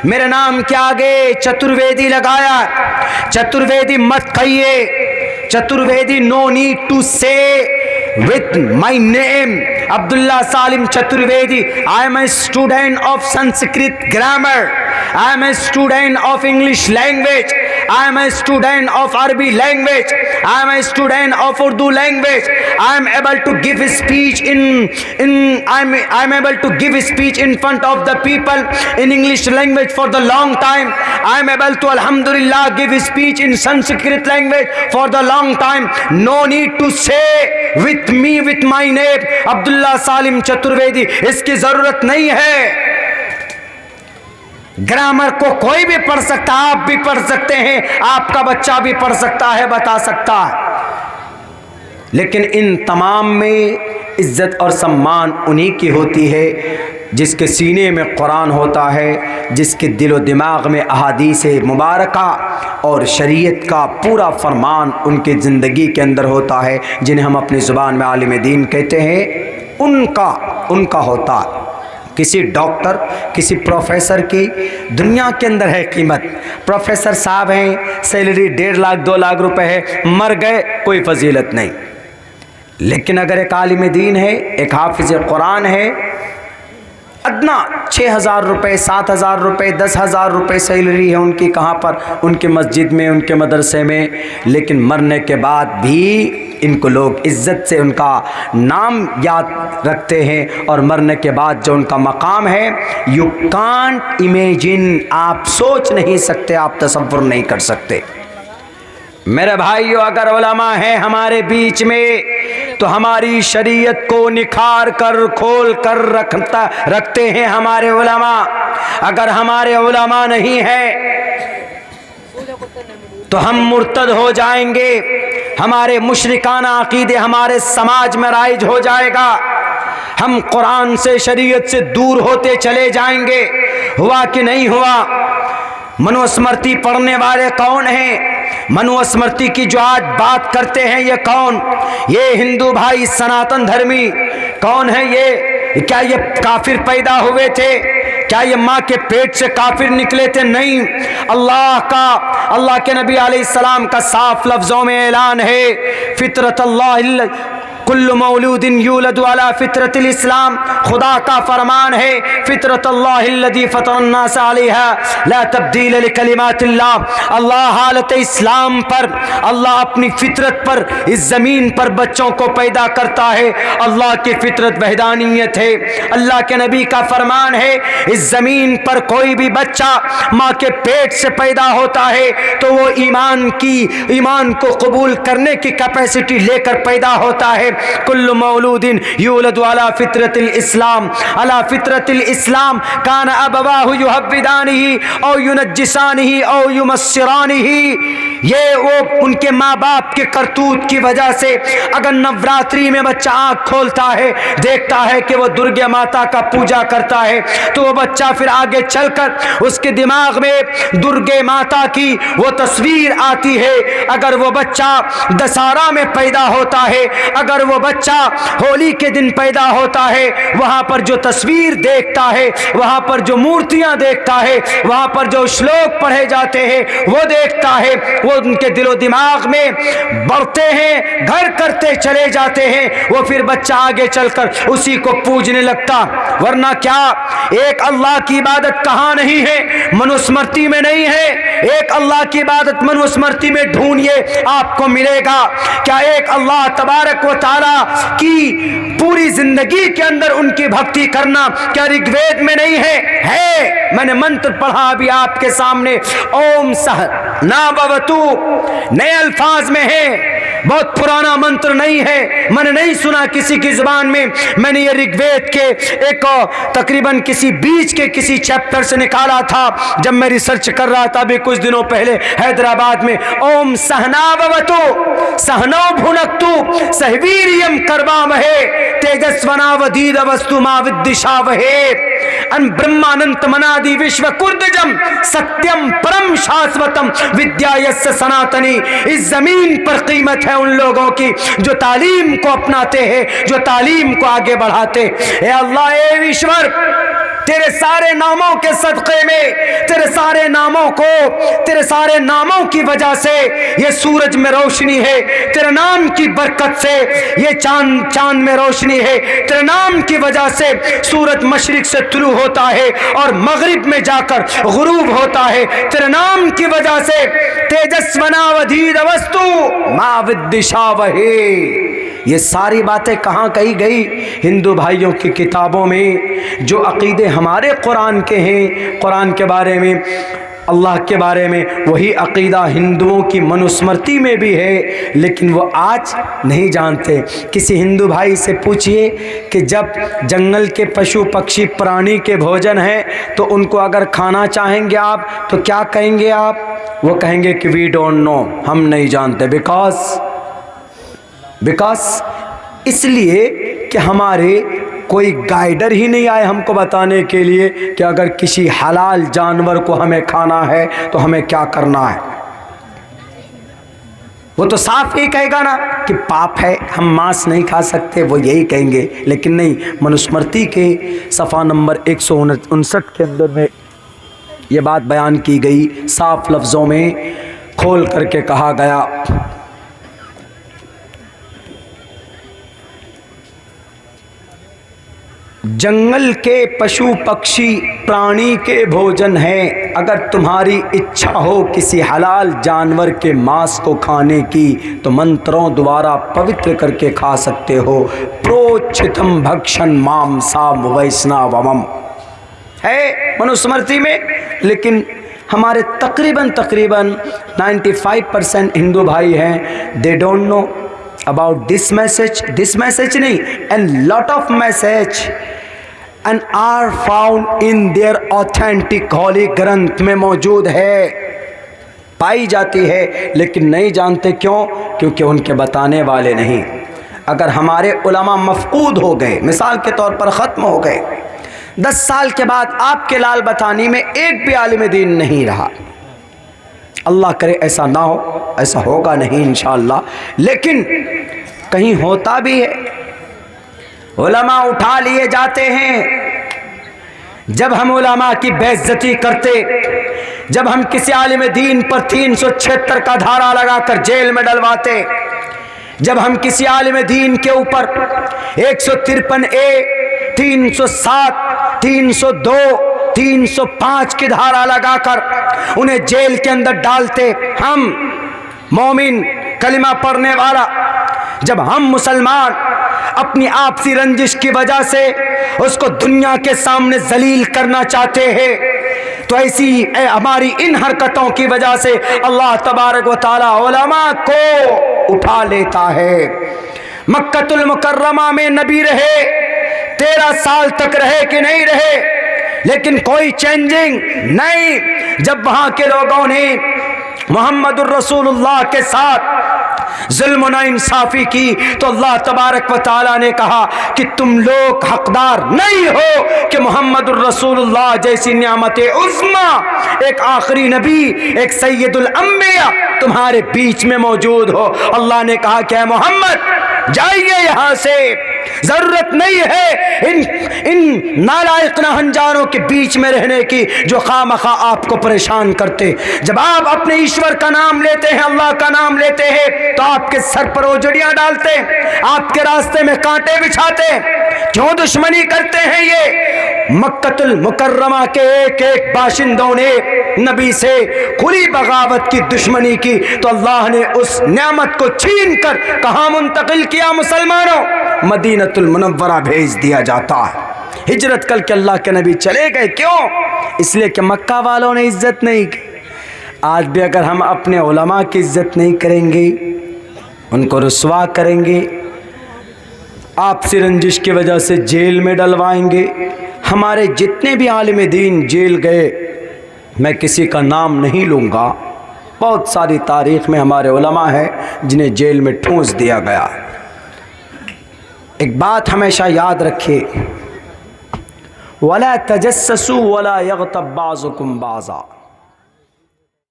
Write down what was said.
मेरे नाम के आगे चतुर्वेदी लगाया। चतुर्वेदी मत कहिए, चतुर्वेदी नो नीड टू से with my name Abdullah Salim Chaturvedi. I am a student of Sanskrit grammar, I am a student of English language, I am a student of Arabic language, I am a student of Urdu language. I am able to give a speech I am able to give a speech in front of the people in English language for the long time. I am able to alhamdulillah give a speech in Sanskrit language for the long time. No need to say with me with my name Abdullah Salim Chaturvedi. इसकी जरूरत नहीं है। Grammar को कोई भी पढ़ सकता है, आप भी पढ़ सकते हैं, आपका बच्चा भी पढ़ सकता है, बता सकता है। लेकिन इन तमाम में इज्जत और सम्मान उन्हीं की होती है जिसके सीने में कुरान होता है, जिसके दिलो दिमाग में अहादीस मुबारका और शरीयत का पूरा फरमान उनकी ज़िंदगी के अंदर होता है, जिन्हें हम अपनी ज़ुबान में आलिम दीन कहते हैं। उनका होता है। किसी डॉक्टर, किसी प्रोफेसर की दुनिया के अंदर है कीमत। प्रोफेसर साहब हैं, सैलरी 1.5 लाख 2 लाख रुपए है, मर गए, कोई फजीलत नहीं। लेकिन अगर एक आलिम दीन है, एक हाफिज कुरान है, अदना 6,000 रुपये, 7,000 रुपये, 10,000 रुपये सैलरी है उनकी, कहाँ पर? उनकी मस्जिद में, उनके मदरसे में। लेकिन मरने के बाद भी इनको लोग इज़्ज़त से उनका नाम याद रखते हैं, और मरने के बाद जो उनका मकाम है, यू कांट इमेजिन, आप सोच नहीं सकते, आप तसव्वुर नहीं कर सकते। मेरे भाइयों, अगर उलमा हैं हमारे बीच में तो हमारी शरीयत को निखार कर खोल कर रखते हैं हमारे उलमा। अगर हमारे उलमा नहीं है तो हम मुर्तद हो जाएंगे, हमारे मुशरिकाना अकीदे हमारे समाज में राइज हो जाएगा, हम कुरान से शरीयत से दूर होते चले जाएंगे। हुआ कि नहीं हुआ? मनुस्मृति पढ़ने वाले कौन हैं? मनुस्मृति की जो आज बात करते हैं ये कौन? ये हिंदू भाई सनातन धर्मी कौन है ये? क्या ये काफिर पैदा हुए थे? क्या ये माँ के पेट से काफिर निकले थे? नहीं। अल्लाह के नबी अलैहिस्सलाम का साफ लफ्जों में ऐलान है, फितरत अल्लाह कुल्लु मौलूदिन यूलदु अला फितरतिल इस्लाम। खुदा का फरमान है, फितरत अल्लाहिल्लज़ी फतरन्नास अलैहा ला तब्दील लिकलिमातिल्लाह। अल्लाह हालत इस्लाम पर, अल्लाह अपनी फितरत पर इस ज़मीन पर बच्चों को पैदा करता है। अल्लाह की फितरत वहदानियत है। अल्लाह के नबी का फरमान है, इस ज़मीन पर कोई भी बच्चा माँ के पेट से पैदा होता है तो वो ईमान को कबूल करने की कैपेसिटी लेकर पैदा होता है। कुल्लु मौलूदिन यूलदु अला फितरतिल इस्लाम, अला फितरतिल इस्लाम कान अबवाहु युहव्विदानिही औ युनज्जिसानिही औ युमस्सिरानिही। ये वो उनके माँ बाप के करतूत की वजह से, अगर नवरात्रि में बच्चा आँख खोलता है, देखता है कि वो दुर्गे माता का पूजा करता है, तो वो बच्चा फिर आगे चलकर उसके दिमाग में दुर्गे माता की वो तस्वीर आती है। अगर वो बच्चा दशहरा में पैदा होता है, अगर वो बच्चा होली के दिन पैदा होता है, वहाँ पर जो तस्वीर देखता है, वहाँ पर जो मूर्तियाँ देखता है, वहाँ पर जो श्लोक पढ़े जाते हैं वो देखता है, वो उनके दिलो दिमाग में बढ़ते हैं, घर करते चले जाते हैं। वो फिर बच्चा आगे चलकर उसी को पूजने लगता। वरना क्या एक अल्लाह की इबादत कहाँ नहीं है? मनुस्मृति में नहीं है। एक अल्लाह की इबादत मनुस्मृति में ढूंढिए, आपको मिलेगा। क्या एक अल्लाह तबारक व तआला की पूरी जिंदगी के अंदर उनकी भक्ति करना क्या ऋग्वेद में नहीं है? है। मैंने मंत्र पढ़ा अभी आपके सामने, ओम सह ना भवतु, नए अल्फाज में है, बहुत पुराना मंत्र नहीं है, मैंने नहीं सुना किसी की जुबान में। मैंने ये ऋग्वेद के एक तकरीबन किसी बीच के किसी चैप्टर से निकाला था जब मैं रिसर्च कर रहा था अभी कुछ दिनों पहले हैदराबाद में। ओम सहनावतु सहनौ भुनक्तु सहवीर्यम करवामहे तेजस्वनावधीर वस्तु मा विद्दिशावहे अन ब्रह्मानंत मनादि विश्व कुर्दजम सत्यम परम शाश्वतम विद्या यस्य सनातनी। इस जमीन पर कीमत है उन लोगों की जो तालीम को अपनाते हैं, जो तालीम को आगे बढ़ाते। ए अल्लाह, ए ईश्वर, तेरे सारे नामों के सदक़े में, तेरे सारे नामों को, तेरे सारे नामों की वजह से ये सूरज में रोशनी है, तेरे नाम की बरकत से ये चांद में रोशनी है, तेरे नाम की वजह से सूरज मशरिक से तुलू होता है और मगरिब में जाकर गुरूब होता है, तेरे नाम की वजह से तेजस्वनावधीर वस्तु माविदिशा वहे। ये सारी बातें कहाँ कही गई? हिंदू भाइयों की किताबों में। जो अकीदे हमारे कुरान के हैं, कुरान के बारे में, अल्लाह के बारे में, वही अकीदा हिंदुओं की मनुस्मृति में भी है, लेकिन वो आज नहीं जानते। किसी हिंदू भाई से पूछिए कि जब जंगल के पशु पक्षी प्राणी के भोजन हैं तो उनको अगर खाना चाहेंगे आप तो क्या कहेंगे आप? वो कहेंगे कि वी डोंट नो, हम नहीं जानते। बिकॉज इसलिए कि हमारे कोई गाइडर ही नहीं आए हमको बताने के लिए कि अगर किसी हलाल जानवर को हमें खाना है तो हमें क्या करना है। वो तो साफ ही कहेगा ना कि पाप है, हम मांस नहीं खा सकते, वो यही कहेंगे। लेकिन नहीं, मनुस्मृति के सफ़ा नंबर 159 के अंदर में ये बात बयान की गई, साफ लफ्ज़ों में खोल करके कहा गया, जंगल के पशु पक्षी प्राणी के भोजन हैं। अगर तुम्हारी इच्छा हो किसी हलाल जानवर के मांस को खाने की तो मंत्रों द्वारा पवित्र करके खा सकते हो। प्रोच्छितम भक्षण मांसाम वैष्णवम है मनुस्मृति में। लेकिन हमारे तकरीबन 95% हिंदू भाई हैं, they don't know about this message नहीं, and lot of message and are found in their authentic holy ग्रंथ में मौजूद है, पाई जाती है, लेकिन नहीं जानते क्यों? क्योंकि उनके बताने वाले नहीं। अगर हमारे उलमा मफकूद हो गए, मिसाल के तौर पर ख़त्म हो गए, 10 साल के बाद आपके लाल बतानी में एक भी आलिम दीन नहीं रहा, अल्लाह करे ऐसा ना हो, ऐसा होगा नहीं इंशाअल्लाह, लेकिन कहीं होता भी है, उलमा उठा लिए जाते हैं। जब हम उलमा की बेइज्जती करते, जब हम किसी आलिम दीन पर 376 का धारा लगाकर जेल में डलवाते, जब हम किसी आलिम दीन के ऊपर 153A, 307, 302, 305 की धारा लगाकर उन्हें जेल के अंदर डालते, हम मोमिन कलिमा पढ़ने वाला, जब हम मुसलमान अपनी आपसी रंजिश की वजह से उसको दुनिया के सामने जलील करना चाहते हैं, तो ऐसी हमारी इन हरकतों की वजह से अल्लाह तबारक व तआला उलमा को उठा लेता है। मक्कतुल मुकर्रमा में नबी रहे, 13 साल तक रहे कि नहीं रहे, लेकिन कोई चेंजिंग नहीं। जब वहां के लोगों ने मोहम्मदुर रसूलुल्लाह के साथ जुल्म न इंसाफी की तो अल्लाह तबारक व तआला ने कहा कि तुम लोग हकदार नहीं हो कि मोहम्मदुर रसूलुल्लाह जैसी नियामत उज़्मा, एक आखिरी नबी, एक सैयदुल अंबिया तुम्हारे बीच में मौजूद हो। अल्लाह ने कहा कि मोहम्मद जाइए यहाँ से, जरूरत नहीं है इन नालायक नाहंजारों के बीच में रहने की जो खामखा आपको परेशान करते। जब आप अपने ईश्वर का नाम लेते हैं, अल्लाह का नाम लेते हैं, तो आपके सर पर ओजड़ियां डालते, आपके रास्ते में कांटे बिछाते। क्यों दुश्मनी करते हैं ये? मक्कतुल मुकर्रमा के एक एक बाशिंदों ने नबी से खुली बगावत की, दुश्मनी की, तो अल्लाह ने उस नेमत को छीन कर कहाँ मुंतकिल किया? मुसलमानों, मदीनतुल मुनव्वरा भेज दिया जाता है। हिजरत कल के अल्लाह के नबी चले गए, क्यों? इसलिए कि मक्का वालों ने इज्जत नहीं की। आज भी अगर हम अपने उलमा की इज्जत नहीं करेंगे, उनको रुसवा करेंगे, आपसी रंजिश की वजह से जेल में डलवाएंगे। हमारे जितने भी आलिम दीन जेल गए, मैं किसी का नाम नहीं लूँगा, बहुत सारी तारीख़ में हमारे उलमा हैं जिन्हें जेल में ठूंस दिया गया। एक बात हमेशा याद रखिए, वला तजस्ससू वला यग़तब बाज़ुकुम बाज़ा।